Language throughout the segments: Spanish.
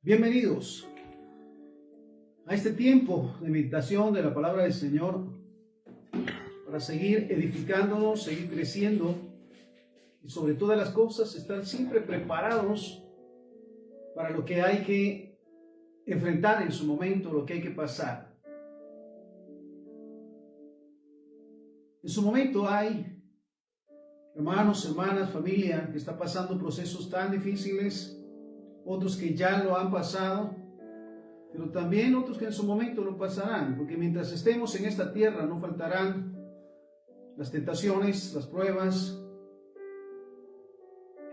Bienvenidos a este tiempo de meditación de la palabra del Señor para seguir edificándonos, seguir creciendo y sobre todas las cosas estar siempre preparados para lo que hay que enfrentar en su momento, lo que hay que pasar. En su momento hay hermanos, hermanas, familia que está pasando procesos tan difíciles, otros que ya lo han pasado, pero también otros que en su momento lo pasarán, porque mientras estemos en esta tierra no faltarán las tentaciones, las pruebas.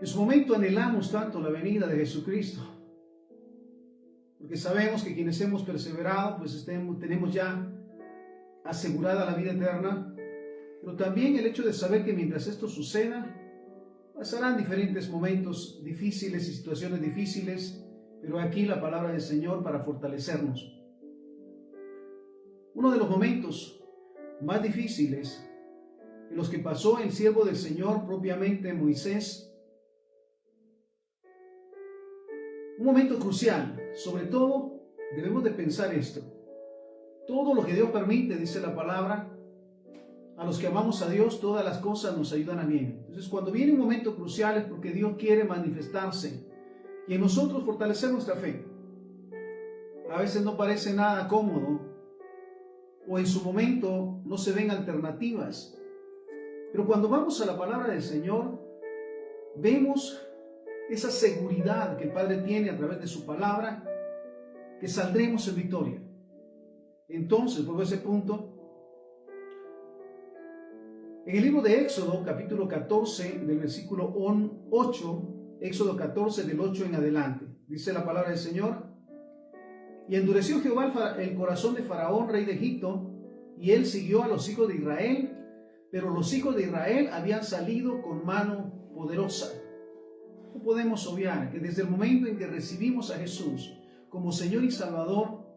En su momento anhelamos tanto la venida de Jesucristo, porque sabemos que quienes hemos perseverado, pues tenemos ya asegurada la vida eterna, pero también el hecho de saber que mientras esto suceda, pasarán diferentes momentos difíciles y situaciones difíciles, pero aquí la palabra del Señor para fortalecernos. Uno de los momentos más difíciles en los que pasó el siervo del Señor, propiamente Moisés, un momento crucial. Sobre todo debemos de pensar esto: todo lo que Dios permite, dice la palabra, a los que amamos a Dios, todas las cosas nos ayudan a bien. Entonces, cuando viene un momento crucial es porque Dios quiere manifestarse y en nosotros fortalecer nuestra fe. A veces no parece nada cómodo o en su momento no se ven alternativas. Pero cuando vamos a la palabra del Señor, vemos esa seguridad que el Padre tiene a través de su palabra, que saldremos en victoria. Entonces, por ese punto, en el libro de Éxodo, capítulo 14, del versículo 8, Éxodo 14, del 8 en adelante, dice la palabra del Señor: Y endureció Jehová el corazón de Faraón, rey de Egipto, y él siguió a los hijos de Israel, pero los hijos de Israel habían salido con mano poderosa. No podemos obviar que desde el momento en que recibimos a Jesús como Señor y Salvador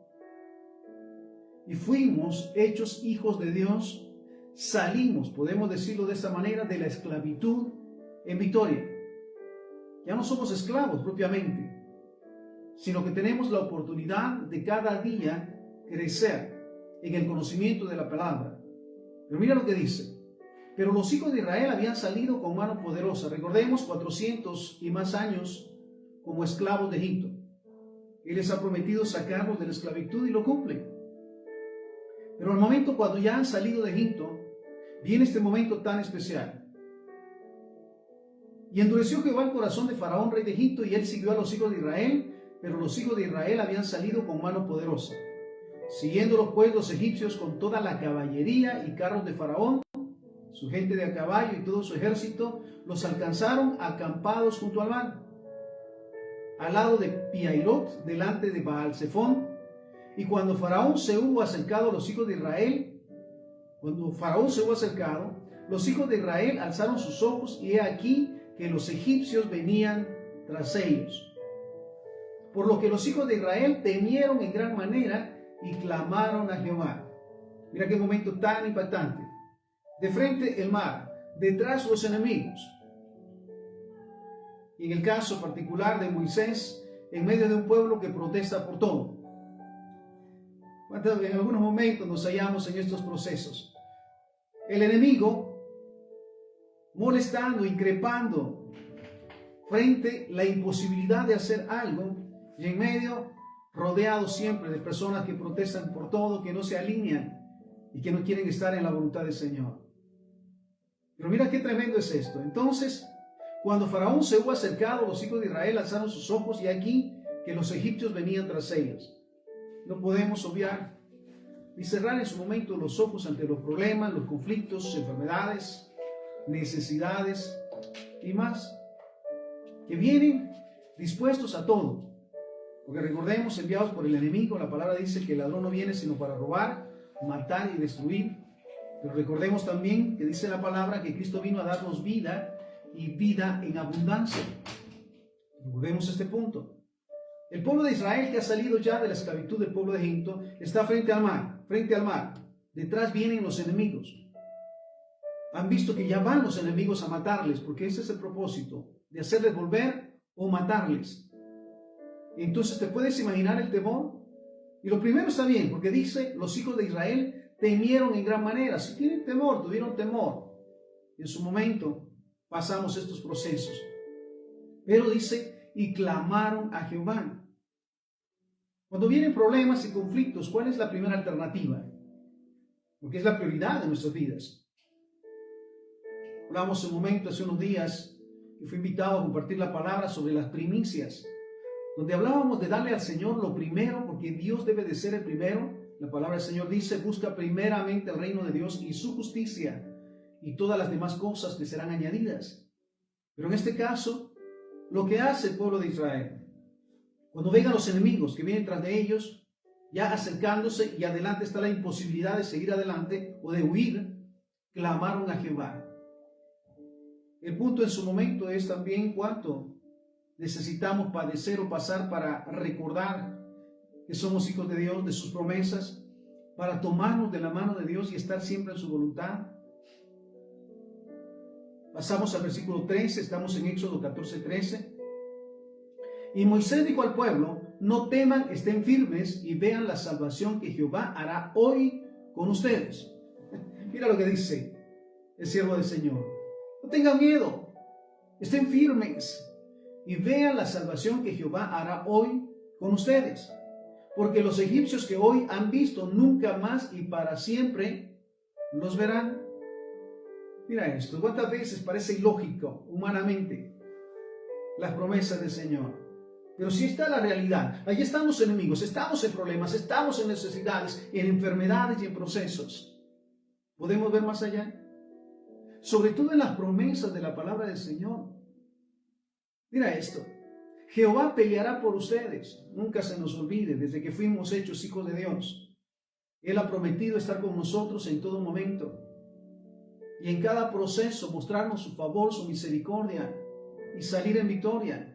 y fuimos hechos hijos de Dios, salimos, podemos decirlo de esta manera, de la esclavitud en victoria. Ya no somos esclavos propiamente, sino que tenemos la oportunidad de cada día crecer en el conocimiento de la palabra. Pero mira lo que dice: pero los hijos de Israel habían salido con mano poderosa. Recordemos, 400 y más años como esclavos de Egipto. Él les ha prometido sacarlos de la esclavitud y lo cumple. Pero al momento cuando ya han salido de Egipto, viene este momento tan especial. Y endureció Jehová el corazón de Faraón, rey de Egipto, y él siguió a los hijos de Israel, pero los hijos de Israel habían salido con mano poderosa. Siguiéndolos pues los egipcios con toda la caballería y carros de Faraón, su gente de a caballo y todo su ejército, los alcanzaron acampados junto al mar, al lado de Pi-Hahirot, delante de Baal-Zephón. Y cuando Faraón se hubo acercado a los hijos de Israel, los hijos de Israel alzaron sus ojos, y he aquí que los egipcios venían tras ellos. Por lo que los hijos de Israel temieron en gran manera y clamaron a Jehová. Mira qué momento tan impactante. De frente el mar, detrás los enemigos. Y en el caso particular de Moisés, en medio de un pueblo que protesta por todo. En algunos momentos nos hallamos en estos procesos. El enemigo molestando, increpando frente a la imposibilidad de hacer algo, y en medio rodeado siempre de personas que protestan por todo, que no se alinean y que no quieren estar en la voluntad del Señor. Pero mira qué tremendo es esto. Entonces, cuando Faraón se hubo acercado, los hijos de Israel alzaron sus ojos, y aquí que los egipcios venían tras ellos. No podemos obviar ni cerrar en su momento los ojos ante los problemas, los conflictos, enfermedades, necesidades y más, que vienen dispuestos a todo. Porque recordemos, enviados por el enemigo, la palabra dice que el ladrón no viene sino para robar, matar y destruir. Pero recordemos también que dice la palabra que Cristo vino a darnos vida y vida en abundancia. Recordemos este punto. El pueblo de Israel, que ha salido ya de la esclavitud del pueblo de Egipto, está frente al mar. Detrás vienen los enemigos. Han visto que ya van los enemigos a matarles, porque ese es el propósito, de hacerles volver o matarles. Entonces te puedes imaginar el temor. Y lo primero está bien, porque dice, los hijos de Israel temieron en gran manera. Si tienen temor, tuvieron temor. En su momento pasamos estos procesos. Pero dice, y clamaron a Jehová. Cuando vienen problemas y conflictos, ¿cuál es la primera alternativa? Porque es la prioridad de nuestras vidas. Hablamos un momento, hace unos días, que fui invitado a compartir la palabra sobre las primicias, donde hablábamos de darle al Señor lo primero, porque Dios debe de ser el primero. La palabra del Señor dice, busca primeramente el reino de Dios y su justicia, y todas las demás cosas te serán añadidas. Pero en este caso, lo que hace el pueblo de Israel, cuando vengan los enemigos que vienen tras de ellos, ya acercándose y adelante está la imposibilidad de seguir adelante o de huir, clamaron a Jehová. El punto en su momento es también cuánto necesitamos padecer o pasar para recordar que somos hijos de Dios, de sus promesas, para tomarnos de la mano de Dios y estar siempre en su voluntad. Pasamos al versículo 13, estamos en Éxodo 14:13. Y Moisés dijo al pueblo, no teman, estén firmes y vean la salvación que Jehová hará hoy con ustedes. Mira lo que dice el siervo del Señor. No tengan miedo, estén firmes y vean la salvación que Jehová hará hoy con ustedes. Porque los egipcios que hoy han visto nunca más y para siempre los verán. Mira esto, ¿cuántas veces parece ilógico humanamente las promesas del Señor? Pero si está la realidad, allí están los enemigos, estamos en problemas, estamos en necesidades, en enfermedades y en procesos. ¿Podemos ver más allá? Sobre todo en las promesas de la palabra del Señor. Mira esto, Jehová peleará por ustedes, nunca se nos olvide, desde que fuimos hechos hijos de Dios. Él ha prometido estar con nosotros en todo momento y en cada proceso mostrarnos su favor, su misericordia y salir en victoria.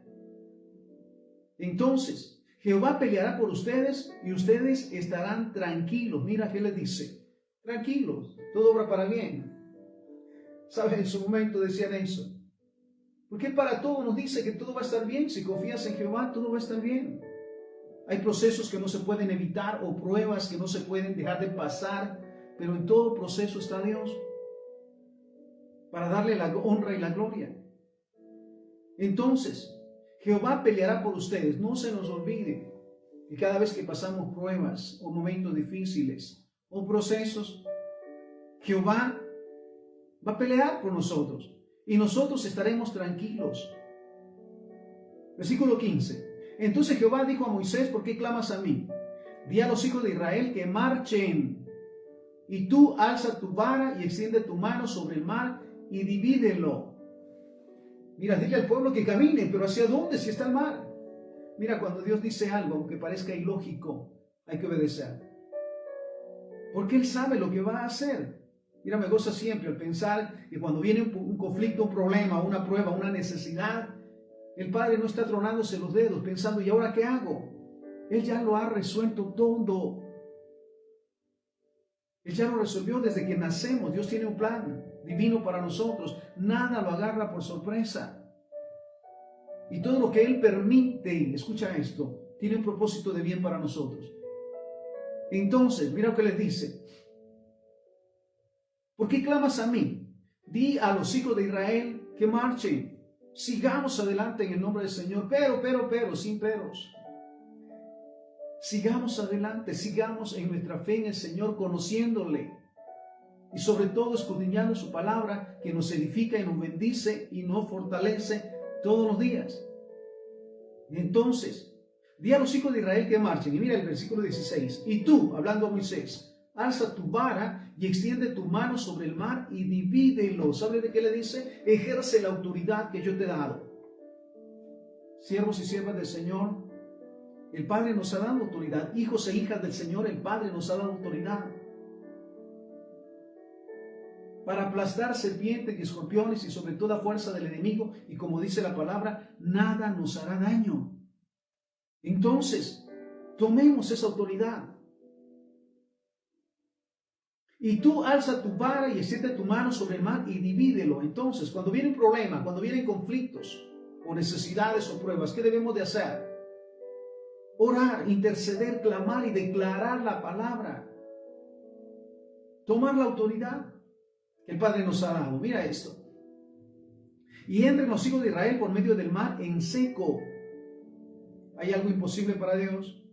Entonces, Jehová peleará por ustedes y ustedes estarán tranquilos. Mira qué les dice, tranquilos, todo obra para bien. ¿Sabes? En su momento decían eso. Porque para todo nos dice que todo va a estar bien. Si confías en Jehová, todo va a estar bien. Hay procesos que no se pueden evitar o pruebas que no se pueden dejar de pasar, pero en todo proceso está Dios para darle la honra y la gloria. Entonces, Jehová peleará por ustedes. No se nos olvide que cada vez que pasamos pruebas o momentos difíciles o procesos, Jehová va a pelear por nosotros y nosotros estaremos tranquilos. Versículo 15. Entonces Jehová dijo a Moisés, ¿por qué clamas a mí? Di a los hijos de Israel que marchen, y tú alza tu vara y extiende tu mano sobre el mar y divídelo. Mira, dile al pueblo que camine, pero ¿hacia dónde? Si está el mar. Mira, cuando Dios dice algo, aunque parezca ilógico, hay que obedecer. Porque Él sabe lo que va a hacer. Mira, me goza siempre al pensar que cuando viene un conflicto, un problema, una prueba, una necesidad, el Padre no está tronándose los dedos pensando, ¿y ahora qué hago? Él ya lo ha resuelto todo. Él ya lo resolvió desde que nacemos. Dios tiene un plan divino para nosotros. Nada lo agarra por sorpresa. Y todo lo que Él permite, escucha esto, tiene un propósito de bien para nosotros. Entonces, mira lo que les dice. ¿Por qué clamas a mí? Di a los hijos de Israel que marchen. Sigamos adelante en el nombre del Señor. Pero, sin peros. Sigamos adelante, sigamos en nuestra fe en el Señor, conociéndole. Y sobre todo escudriñando su palabra que nos edifica y nos bendice y nos fortalece todos los días. Y entonces, di a los hijos de Israel que marchen. Y mira el versículo 16. Y tú, hablando a Moisés, alza tu vara y extiende tu mano sobre el mar y divídelo. ¿Sabe de qué le dice? Ejerce la autoridad que yo te he dado. Siervos y siervas del Señor, el Padre nos ha dado autoridad. Hijos e hijas del Señor, el Padre nos ha dado autoridad para aplastar serpientes y escorpiones y sobre toda fuerza del enemigo. Y como dice la palabra, nada nos hará daño. Entonces, tomemos esa autoridad. Y tú alza tu vara y extiende tu mano sobre el mar y divídelo. Entonces, cuando vienen problemas, cuando vienen conflictos o necesidades o pruebas, ¿qué debemos de hacer? orar, interceder, clamar y declarar la palabra. Tomar la autoridad que el Padre nos ha dado. Mira esto. Y entren los hijos de Israel por medio del mar en seco. ¿Hay algo imposible para Dios?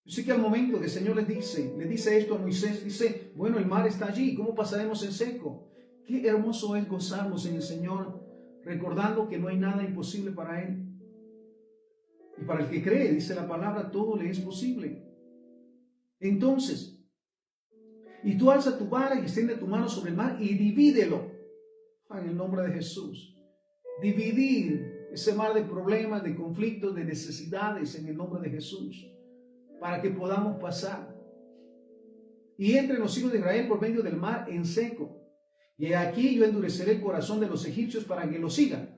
Yo sé que al momento que el Señor le dice esto a Moisés, dice, bueno, el mar está allí, ¿cómo pasaremos en seco? Qué hermoso es gozarnos en el Señor, recordando que no hay nada imposible para Él. Y para el que cree, dice la palabra, todo le es posible. Entonces, y tú alza tu vara y extiende tu mano sobre el mar y divídelo. En el nombre de Jesús. Dividir ese mar de problemas, de conflictos, de necesidades en el nombre de Jesús. Para que podamos pasar. Y entren los hijos de Israel por medio del mar en seco. Y aquí yo endureceré el corazón de los egipcios para que lo sigan.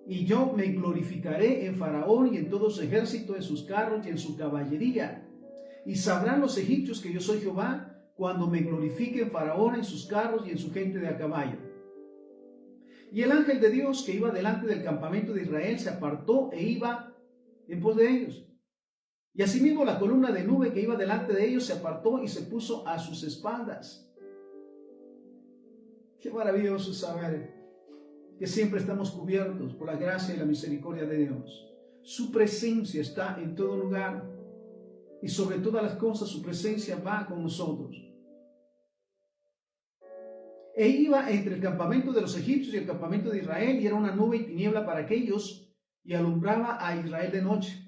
Y yo me glorificaré en Faraón y en todo su ejército, en sus carros y en su caballería. Y sabrán los egipcios que yo soy Jehová cuando me glorifique en Faraón, en sus carros y en su gente de a caballo. Y el ángel de Dios que iba delante del campamento de Israel se apartó e iba en pos de ellos. Y asimismo la columna de nube que iba delante de ellos se apartó y se puso a sus espaldas. Qué maravilloso saber que siempre estamos cubiertos por la gracia y la misericordia de Dios. Su presencia está en todo lugar y sobre todas las cosas su presencia va con nosotros. E iba entre el campamento de los egipcios y el campamento de Israel, y era una nube y tiniebla para aquellos, y alumbraba a Israel de noche.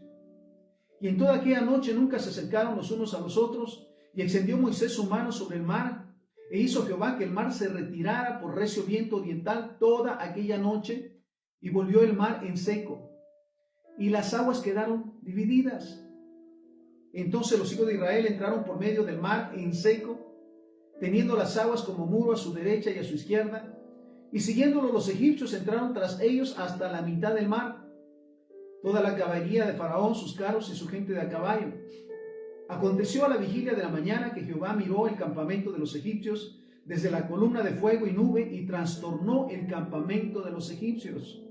Y en toda aquella noche nunca se acercaron los unos a los otros, y extendió Moisés su mano sobre el mar, e hizo Jehová que el mar se retirara por recio viento oriental toda aquella noche, y volvió el mar en seco, y las aguas quedaron divididas. Entonces los hijos de Israel entraron por medio del mar en seco, teniendo las aguas como muro a su derecha y a su izquierda, y siguiéndolo los egipcios entraron tras ellos hasta la mitad del mar, toda la caballería de Faraón, sus carros y su gente de a caballo. Aconteció a la vigilia de la mañana que Jehová miró el campamento de los egipcios desde la columna de fuego y nube y trastornó el campamento de los egipcios.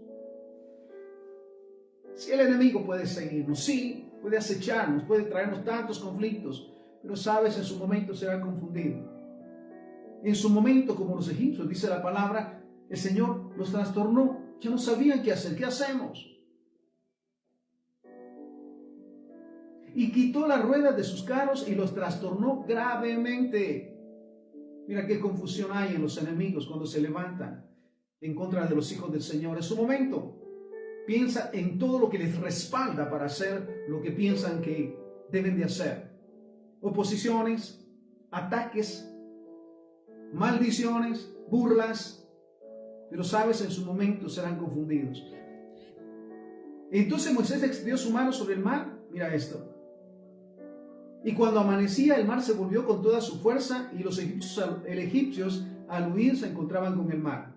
Si el enemigo puede seguirnos, sí, puede acecharnos, puede traernos tantos conflictos, pero sabes, en su momento será confundido. En su momento, como los egipcios, dice la palabra, el Señor los trastornó. Ya no sabían qué hacer. ¿Qué hacemos? Y quitó las ruedas de sus carros y los trastornó gravemente. Mira qué confusión hay en los enemigos cuando se levantan en contra de los hijos del Señor. En su momento, piensa en todo lo que les respalda para hacer lo que piensan que deben de hacer. Oposiciones, ataques, maldiciones, burlas, pero sabes, en su momento serán confundidos. Entonces Moisés extendió su mano sobre el mar, mira esto, y cuando amanecía el mar se volvió con toda su fuerza y los egipcios al huir se encontraban con el mar.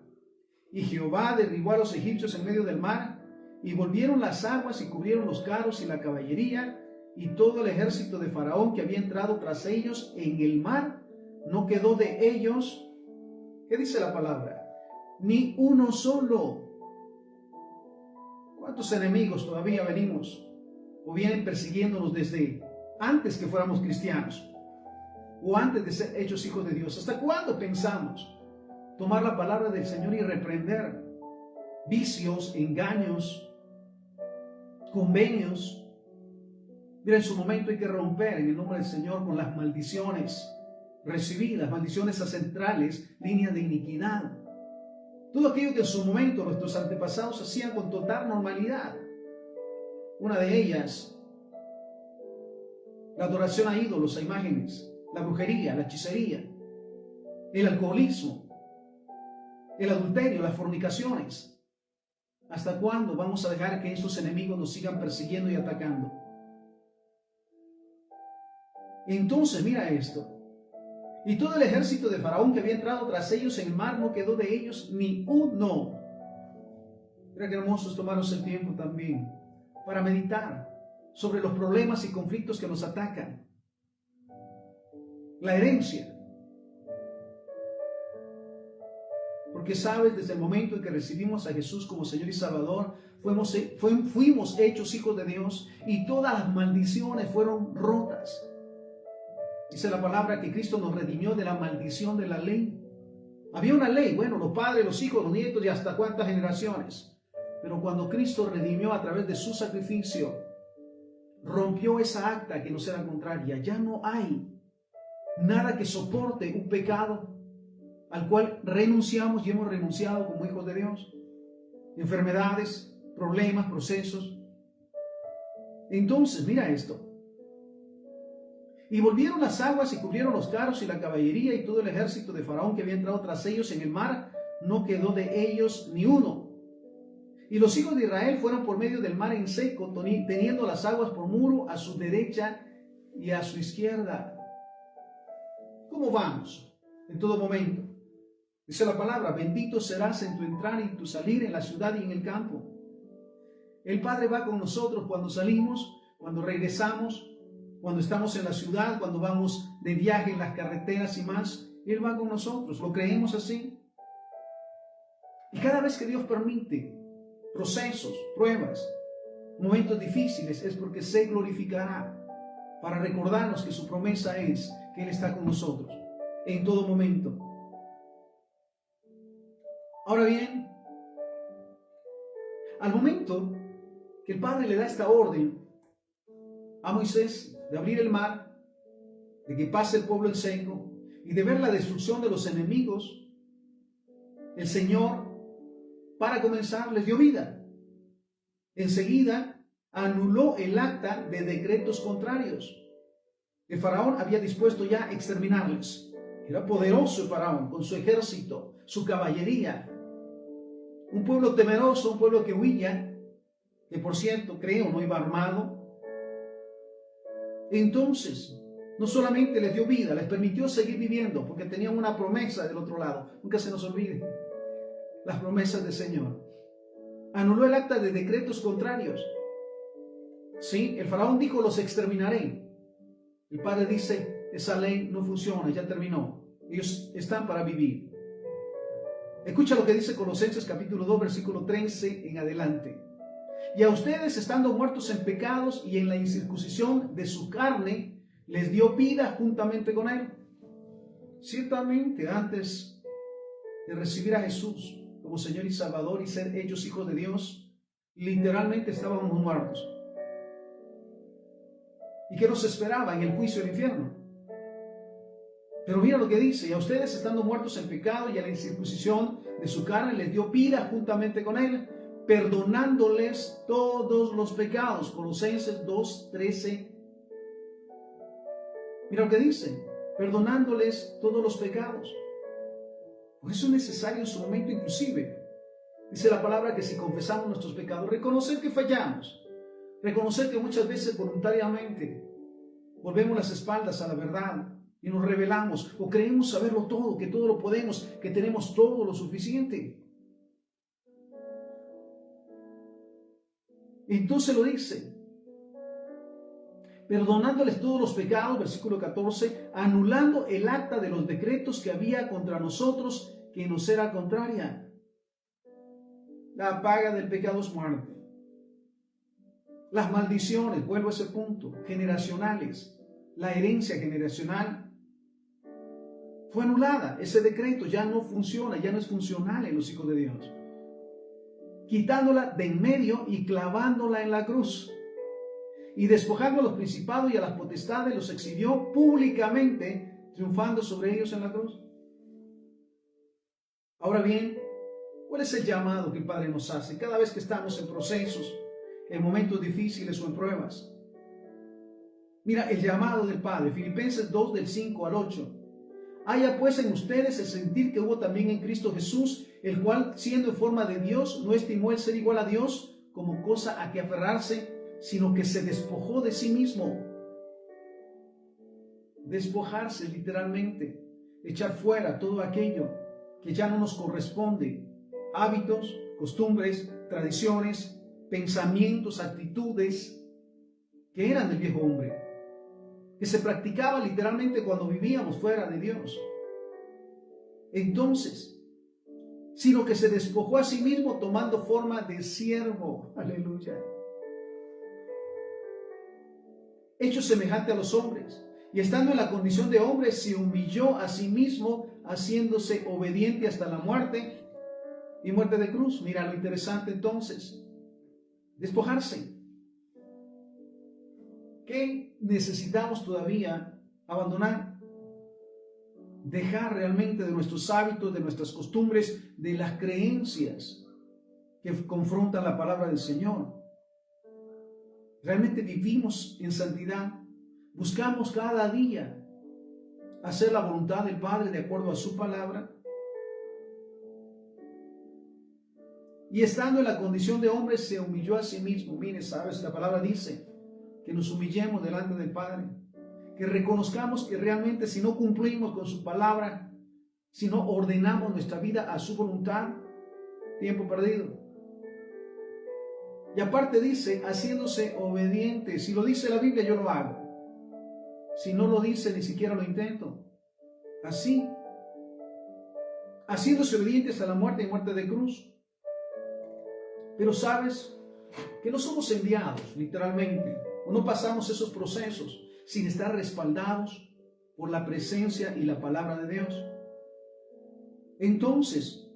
Y Jehová derribó a los egipcios en medio del mar y volvieron las aguas y cubrieron los carros y la caballería y todo el ejército de Faraón que había entrado tras ellos en el mar. No quedó de ellos, ¿qué dice la palabra? Ni uno solo. ¿Cuántos enemigos todavía venimos o vienen persiguiéndonos desde antes que fuéramos cristianos o antes de ser hechos hijos de Dios? ¿Hasta cuándo pensamos tomar la palabra del Señor y reprender vicios, engaños, convenios? Mira, en su momento hay que romper en el nombre del Señor con las maldiciones recibidas, maldiciones ancestrales, líneas de iniquidad. Todo aquello que en su momento nuestros antepasados hacían con total normalidad. Una de ellas, la adoración a ídolos, a imágenes, la brujería, la hechicería, el alcoholismo, el adulterio, las fornicaciones. ¿Hasta cuándo vamos a dejar que estos enemigos nos sigan persiguiendo y atacando? Entonces, mira esto. Y todo el ejército de Faraón que había entrado tras ellos en el mar, no quedó de ellos ni uno. Mira qué hermoso es tomarnos el tiempo también para meditar sobre los problemas y conflictos que nos atacan. La herencia. Porque sabes, desde el momento en que recibimos a Jesús como Señor y Salvador, fuimos hechos hijos de Dios y todas las maldiciones fueron rotas. Dice la palabra que Cristo nos redimió de la maldición de la ley. Había una ley, bueno, los padres, los hijos, los nietos y hasta cuántas generaciones. Pero cuando Cristo redimió a través de su sacrificio, rompió esa acta que nos era contraria. Ya no hay nada que soporte un pecado al cual renunciamos y hemos renunciado como hijos de Dios. Enfermedades, problemas, procesos. Entonces, mira esto. Y volvieron las aguas y cubrieron los carros y la caballería y todo el ejército de Faraón que había entrado tras ellos en el mar. No quedó de ellos ni uno. Y los hijos de Israel fueron por medio del mar en seco, teniendo las aguas por muro a su derecha y a su izquierda. ¿Cómo vamos? En todo momento. Dice la palabra, bendito serás en tu entrar y en tu salir, en la ciudad y en el campo. El Padre va con nosotros cuando salimos, cuando regresamos, cuando estamos en la ciudad, cuando vamos de viaje en las carreteras y más. Él va con nosotros, ¿lo creemos así? Y cada vez que Dios permite procesos, pruebas, momentos difíciles, es porque se glorificará para recordarnos que su promesa es que Él está con nosotros en todo momento. Ahora bien, al momento que el Padre le da esta orden a Moisés de abrir el mar, de que pase el pueblo en seco y de ver la destrucción de los enemigos, el Señor, para comenzar, les dio vida. Enseguida anuló el acta de decretos contrarios. El faraón había dispuesto ya exterminarles. Era poderoso el faraón con su ejército, su caballería. Un pueblo temeroso, un pueblo que huía, que por cierto, creo, no iba armado. Entonces, no solamente les dio vida, les permitió seguir viviendo, porque tenían una promesa del otro lado. Nunca se nos olvide las promesas del Señor. Anuló el acta de decretos contrarios. Sí, el faraón dijo, los exterminaré. El Padre dice, esa ley no funciona, ya terminó. Ellos están para vivir. Escucha lo que dice Colosenses capítulo 2, versículo 13 en adelante. Y a ustedes, estando muertos en pecados y en la incircuncisión de su carne, les dio vida juntamente con Él. Ciertamente, antes de recibir a Jesús como Señor y Salvador y ser hechos hijos de Dios, literalmente estábamos muertos. ¿Y qué nos esperaba? En el juicio del infierno. Pero mira lo que dice, y a ustedes, estando muertos en pecado y a la incircuncisión de su carne, les dio vida juntamente con Él, perdonándoles todos los pecados. Colosenses 2:13. Mira lo que dice, perdonándoles todos los pecados. Por eso es necesario en su momento inclusive, dice la palabra, que si confesamos nuestros pecados, reconocer que fallamos, reconocer que muchas veces voluntariamente volvemos las espaldas a la verdad y nos rebelamos o creemos saberlo todo, que todo lo podemos, que tenemos todo lo suficiente. Entonces lo dice, perdonándoles todos los pecados, versículo 14, anulando el acta de los decretos que había contra nosotros, que nos era contraria. La paga del pecado es muerte. Las maldiciones, vuelvo a ese punto, generacionales, la herencia generacional, fue anulada. Ese decreto ya no funciona, ya no es funcional en los hijos de Dios. Quitándola de en medio y clavándola en la cruz. Y despojando a los principados y a las potestades, los exhibió públicamente, triunfando sobre ellos en la cruz. Ahora bien, ¿cuál es el llamado que el Padre nos hace cada vez que estamos en procesos, en momentos difíciles o en pruebas? Mira el llamado del Padre, Filipenses 2, del 5 al 8. Haya pues en ustedes el sentir que hubo también en Cristo Jesús, el cual, siendo en forma de Dios, no estimó el ser igual a Dios como cosa a que aferrarse, sino que se despojó de sí mismo. Despojarse literalmente, echar fuera todo aquello que ya no nos corresponde, hábitos, costumbres, tradiciones, pensamientos, actitudes que eran del viejo hombre, que se practicaba literalmente cuando vivíamos fuera de Dios. Entonces, sino que se despojó a sí mismo tomando forma de siervo. Aleluya. Hecho semejante a los hombres, y estando en la condición de hombre, se humilló a sí mismo, haciéndose obediente hasta la muerte y muerte de cruz. Mira lo interesante entonces, despojarse. ¿Qué necesitamos todavía abandonar? Dejar realmente de nuestros hábitos, de nuestras costumbres, de las creencias que confrontan la palabra del Señor. Realmente vivimos en santidad. Buscamos cada día hacer la voluntad del Padre de acuerdo a su palabra. Y estando en la condición de hombre, se humilló a sí mismo. Mire, sabes, la palabra dice que nos humillemos delante del Padre, que reconozcamos que realmente si no cumplimos con su palabra, si no ordenamos nuestra vida a su voluntad, tiempo perdido. Y aparte dice, haciéndose obediente. Si lo dice la Biblia, yo lo hago. Si no lo dice, ni siquiera lo intento. Así, haciéndose obediente hasta la muerte y muerte de cruz. Pero sabes que no somos enviados, literalmente, o no pasamos esos procesos sin estar respaldados por la presencia y la palabra de Dios. Entonces,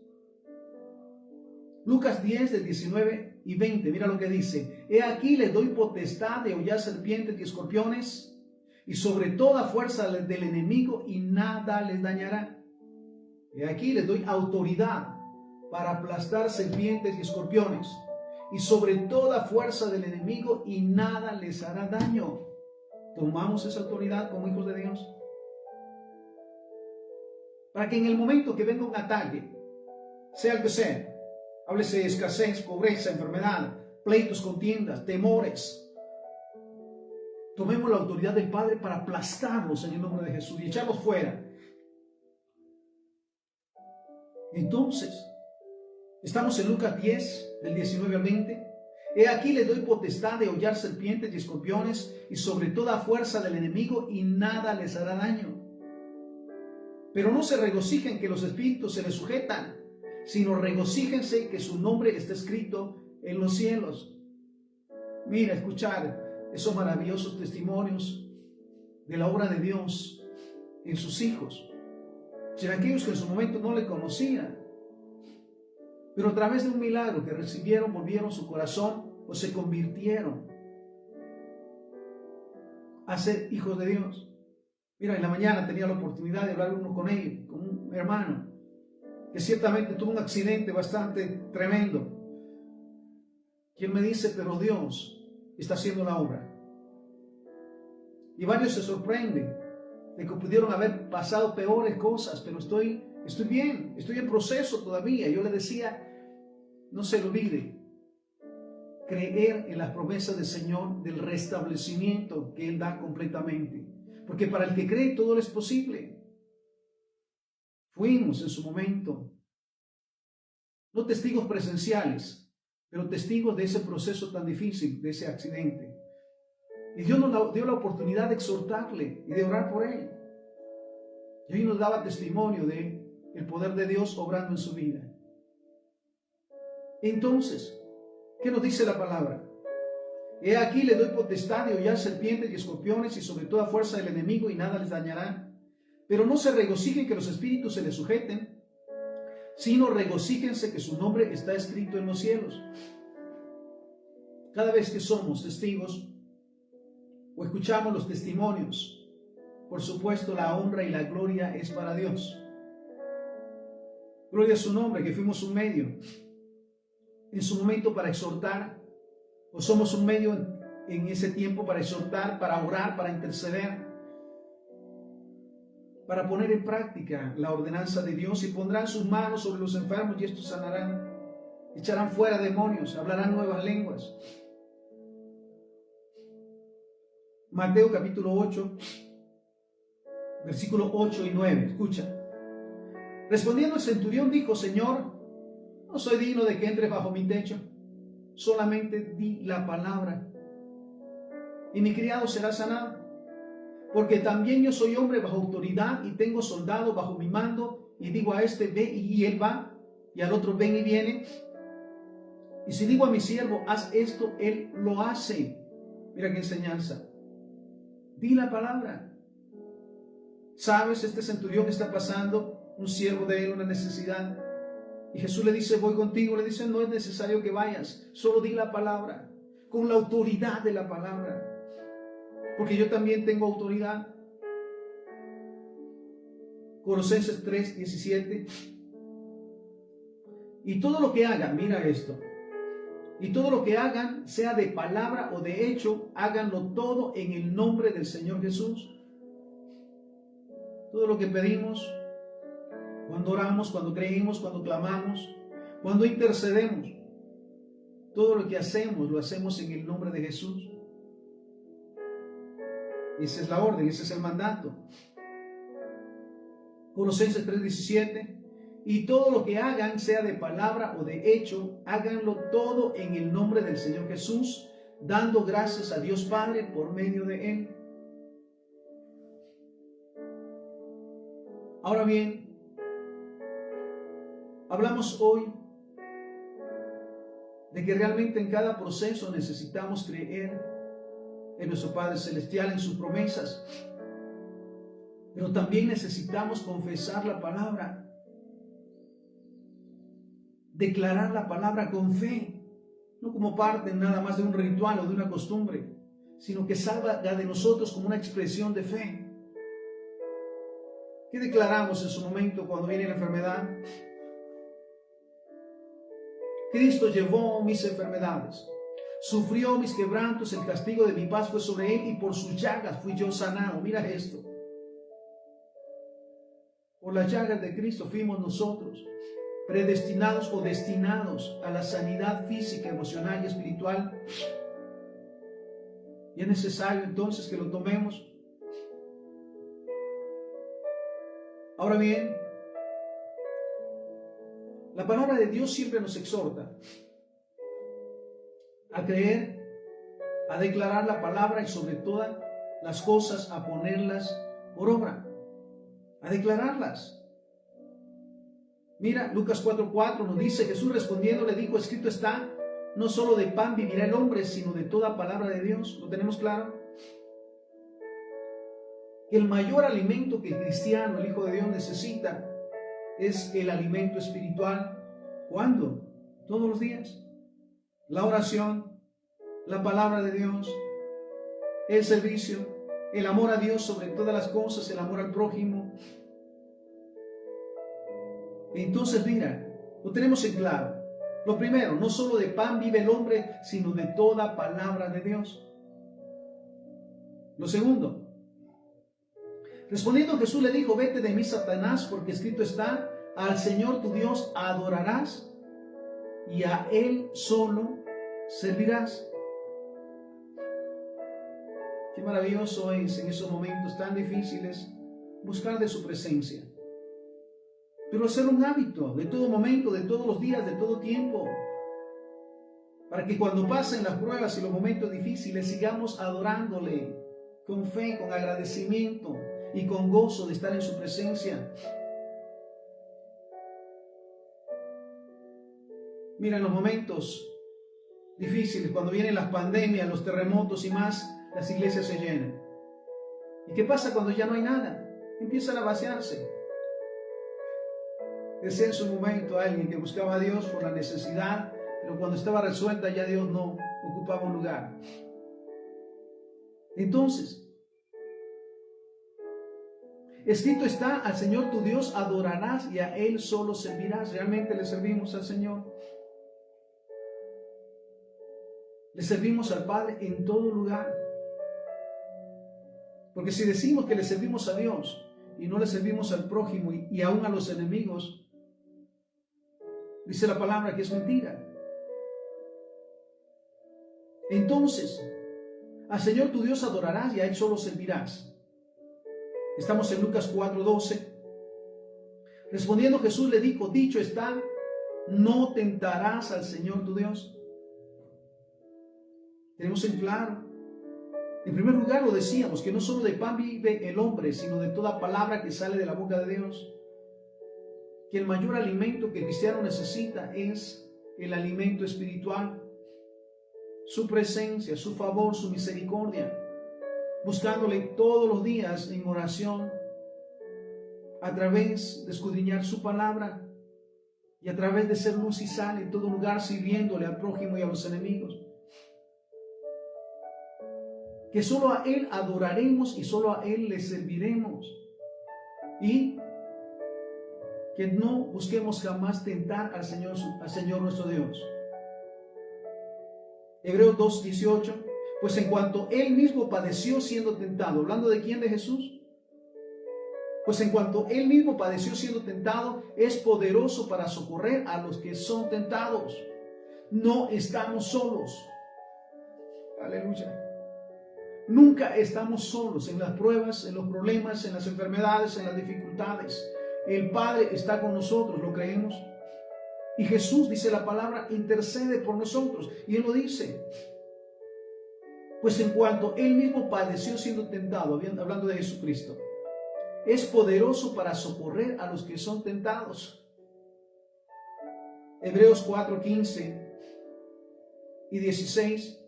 Lucas 10, del 19 y 20, mira lo que dice. He aquí les doy potestad de hollar serpientes y escorpiones, y sobre toda fuerza del enemigo, y nada les dañará. He aquí les doy autoridad para aplastar serpientes y escorpiones, y sobre toda fuerza del enemigo, y nada les hará daño. ¿Tomamos esa autoridad como hijos de Dios? Para que en el momento que venga un ataque, sea el que sea, háblese de escasez, pobreza, enfermedad, pleitos, contiendas, temores, tomemos la autoridad del Padre para aplastarlos en el nombre de Jesús y echarlos fuera. Entonces, estamos en Lucas 10, del 19 al 20. He aquí les doy potestad de hollar serpientes y escorpiones, y sobre toda fuerza del enemigo, y nada les hará daño. Pero no se regocijen que los espíritus se les sujetan, sino regocíjense que su nombre está escrito en los cielos. Mira, escuchar esos maravillosos testimonios de la obra de Dios en sus hijos. Serán aquellos que en su momento no le conocían, pero a través de un milagro que recibieron, volvieron su corazón o se convirtieron a ser hijos de Dios. Mira, en la mañana tenía la oportunidad de hablar uno con ellos, con un hermano que ciertamente tuvo un accidente bastante tremendo. Y él me dice, pero Dios está haciendo la obra. Y varios se sorprenden de que pudieron haber pasado peores cosas, pero estoy bien, estoy en proceso todavía. Yo le decía, no se olvide, creer en las promesas del Señor, del restablecimiento que Él da completamente. Porque para el que cree todo es posible. Fuimos en su momento, no testigos presenciales, pero testigos de ese proceso tan difícil, de ese accidente. Y Dios nos dio la oportunidad de exhortarle y de orar por él. Y hoy nos daba testimonio de el poder de Dios obrando en su vida. Entonces, ¿qué nos dice la palabra? He aquí le doy potestad de hollar serpientes y escorpiones, y sobre toda fuerza del enemigo, y nada les dañará. Pero no se regocijen que los espíritus se les sujeten, sino regocíjense que su nombre está escrito en los cielos. Cada vez que somos testigos o escuchamos los testimonios, por supuesto la honra y la gloria es para Dios. Gloria a su nombre, que fuimos un medio en su momento para exhortar, o somos un medio en ese tiempo para exhortar, para orar, para interceder, para poner en práctica la ordenanza de Dios. Y pondrán sus manos sobre los enfermos y estos sanarán, echarán fuera demonios, hablarán nuevas lenguas. Mateo capítulo 8, versículos 8 y 9, escucha. Respondiendo el centurión dijo, Señor, no soy digno de que entres bajo mi techo, solamente di la palabra y mi criado será sanado. Porque también yo soy hombre bajo autoridad y tengo soldados bajo mi mando, y digo a este, ve, y él va, y al otro ven y viene. Y si digo a mi siervo, haz esto, él lo hace. Mira qué enseñanza. Di la palabra. ¿Sabes? Este centurión que está pasando, un siervo de él, una necesidad. Y Jesús le dice, voy contigo. Le dice, no es necesario que vayas, solo di la palabra, con la autoridad de la palabra. Porque yo también tengo autoridad. Colosenses 3:17. Y todo lo que hagan, mira esto. Y todo lo que hagan, sea de palabra o de hecho, háganlo todo en el nombre del Señor Jesús. Todo lo que pedimos, cuando oramos, cuando creímos, cuando clamamos, cuando intercedemos, todo lo que hacemos, lo hacemos en el nombre de Jesús. Esa es la orden, ese es el mandato. Colosenses 3:17. Y todo lo que hagan, sea de palabra o de hecho, háganlo todo en el nombre del Señor Jesús, dando gracias a Dios Padre por medio de Él. Ahora bien, hablamos hoy de que realmente en cada proceso necesitamos creer en nuestro Padre Celestial, en sus promesas, pero también necesitamos confesar la palabra. Declarar la palabra con fe, no como parte nada más de un ritual o de una costumbre, sino que salga de nosotros como una expresión de fe. ¿Qué declaramos en su momento cuando viene la enfermedad? Cristo llevó mis enfermedades, sufrió mis quebrantos, el castigo de mi paz fue sobre él y por sus llagas fui yo sanado. Mira esto. Por las llagas de Cristo fuimos nosotros predestinados o destinados a la sanidad física, emocional y espiritual. Y es necesario entonces que lo tomemos. Ahora bien, la palabra de Dios siempre nos exhorta a creer, a declarar la palabra y sobre todas las cosas a ponerlas por obra, a declararlas. Mira, Lucas 4:4 nos dice, Jesús respondiendo le dijo, escrito está, no solo de pan vivirá el hombre, sino de toda palabra de Dios. ¿Lo tenemos claro? El mayor alimento que el cristiano, el Hijo de Dios, necesita es el alimento espiritual. ¿Cuándo? Todos los días. La oración, la palabra de Dios, el servicio, el amor a Dios sobre todas las cosas, el amor al prójimo. Entonces, mira, lo tenemos en claro. Lo primero, no solo de pan vive el hombre, sino de toda palabra de Dios. Lo segundo, respondiendo Jesús le dijo, vete de mí, Satanás, porque escrito está, al Señor tu Dios adorarás y a Él solo servirás. Qué maravilloso es en esos momentos tan difíciles buscar de su presencia. Pero hacer un hábito de todo momento, de todos los días, de todo tiempo, para que cuando pasen las pruebas y los momentos difíciles sigamos adorándole con fe, con agradecimiento y con gozo de estar en su presencia. Mira, en los momentos difíciles, cuando vienen las pandemias, los terremotos y más, las iglesias se llenan. ¿Y qué pasa cuando ya no hay nada? Empiezan a vaciarse. Decía en su momento alguien que buscaba a Dios por la necesidad, pero cuando estaba resuelta ya Dios no ocupaba un lugar. Entonces, escrito está, al Señor tu Dios adorarás y a Él solo servirás. ¿Realmente le servimos al Señor? Le servimos al Padre en todo lugar. Porque si decimos que le servimos a Dios y no le servimos al prójimo y aún a los enemigos, dice la palabra que es mentira. Entonces, al Señor tu Dios adorarás y a Él solo servirás. Estamos en Lucas 4:12. Respondiendo Jesús le dijo, dicho está, no tentarás al Señor tu Dios. Tenemos en claro. En primer lugar lo decíamos, que no solo de pan vive el hombre, sino de toda palabra que sale de la boca de Dios. que el mayor alimento que el cristiano necesita es el alimento espiritual, su presencia, su favor, su misericordia, buscándole todos los días en oración, a través de escudriñar su palabra y a través de ser luz y sal en todo lugar, sirviéndole al prójimo y a los enemigos. Que solo a Él adoraremos y solo a Él le serviremos. Y que no busquemos jamás tentar al Señor nuestro Dios. Hebreos 2:18, pues en cuanto Él mismo padeció siendo tentado, hablando de quién, de Jesús, pues en cuanto Él mismo padeció siendo tentado, es poderoso para socorrer a los que son tentados. No estamos solos. Aleluya. Nunca estamos solos en las pruebas, en los problemas, en las enfermedades, en las dificultades. El Padre está con nosotros, ¿lo creemos? Y Jesús, dice la palabra, intercede por nosotros. Y Él lo dice. Pues en cuanto Él mismo padeció siendo tentado, hablando de Jesucristo, es poderoso para socorrer a los que son tentados. Hebreos 4:15 y 16.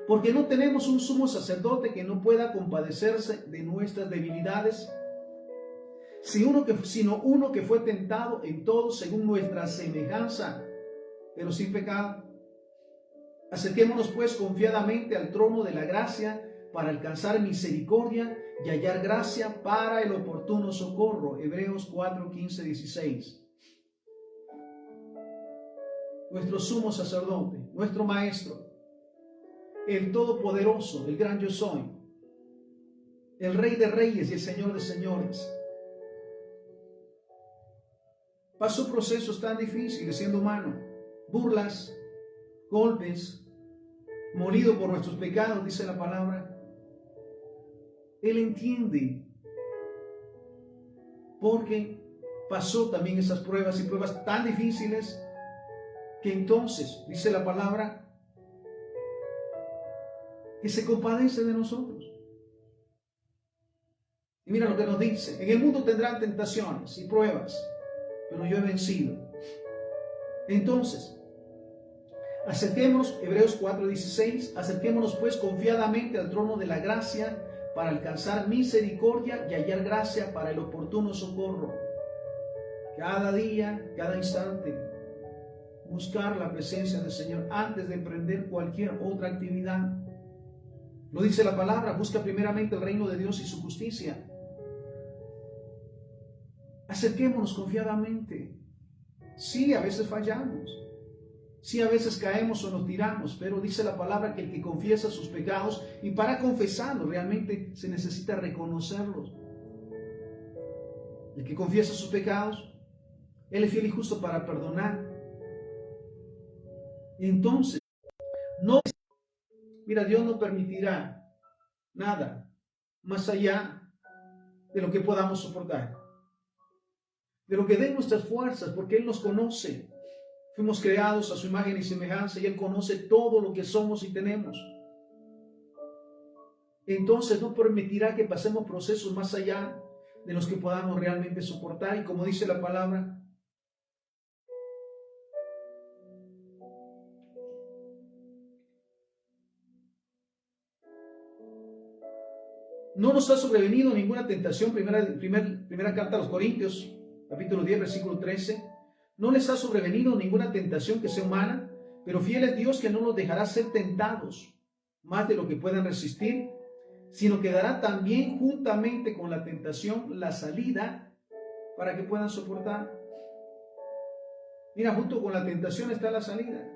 Porque no tenemos un sumo sacerdote que no pueda compadecerse de nuestras debilidades, sino uno que fue tentado en todo según nuestra semejanza, pero sin pecado. Acerquémonos pues confiadamente al trono de la gracia para alcanzar misericordia y hallar gracia para el oportuno socorro. Hebreos 4:15, 16. Nuestro sumo sacerdote, nuestro maestro, el todopoderoso, el gran yo soy, el Rey de reyes y el Señor de señores, pasó procesos tan difíciles siendo humano, burlas, golpes, molido por nuestros pecados, dice la palabra. Él entiende, porque pasó también esas pruebas y pruebas tan difíciles, que entonces, dice la palabra, que se compadece de nosotros. Y mira lo que nos dice: en el mundo tendrán tentaciones y pruebas, pero yo he vencido. Entonces, acerquémonos, Hebreos 4:16, acerquémonos pues confiadamente al trono de la gracia para alcanzar misericordia y hallar gracia para el oportuno socorro. Cada día, cada instante, buscar la presencia del Señor antes de emprender cualquier otra actividad. Lo dice la palabra: busca primeramente el reino de Dios y su justicia. Acerquémonos confiadamente. Sí, a veces fallamos. Sí, a veces caemos o nos tiramos, pero dice la palabra que el que confiesa sus pecados, y para confesarlos realmente se necesita reconocerlos. El que confiesa sus pecados, Él es fiel y justo para perdonar. Entonces, Dios no permitirá nada más allá de lo que podamos soportar, de lo que den nuestras fuerzas, porque Él nos conoce. Fuimos creados a su imagen y semejanza, y Él conoce todo lo que somos y tenemos. Entonces no permitirá que pasemos procesos más allá de los que podamos realmente soportar. Y como dice la palabra, no nos ha sobrevenido ninguna tentación, primera carta a los Corintios, capítulo 10, versículo 13. No les ha sobrevenido ninguna tentación que sea humana, pero fiel es Dios, que no los dejará ser tentados más de lo que puedan resistir, sino que dará también juntamente con la tentación la salida para que puedan soportar. Mira, junto con la tentación está la salida.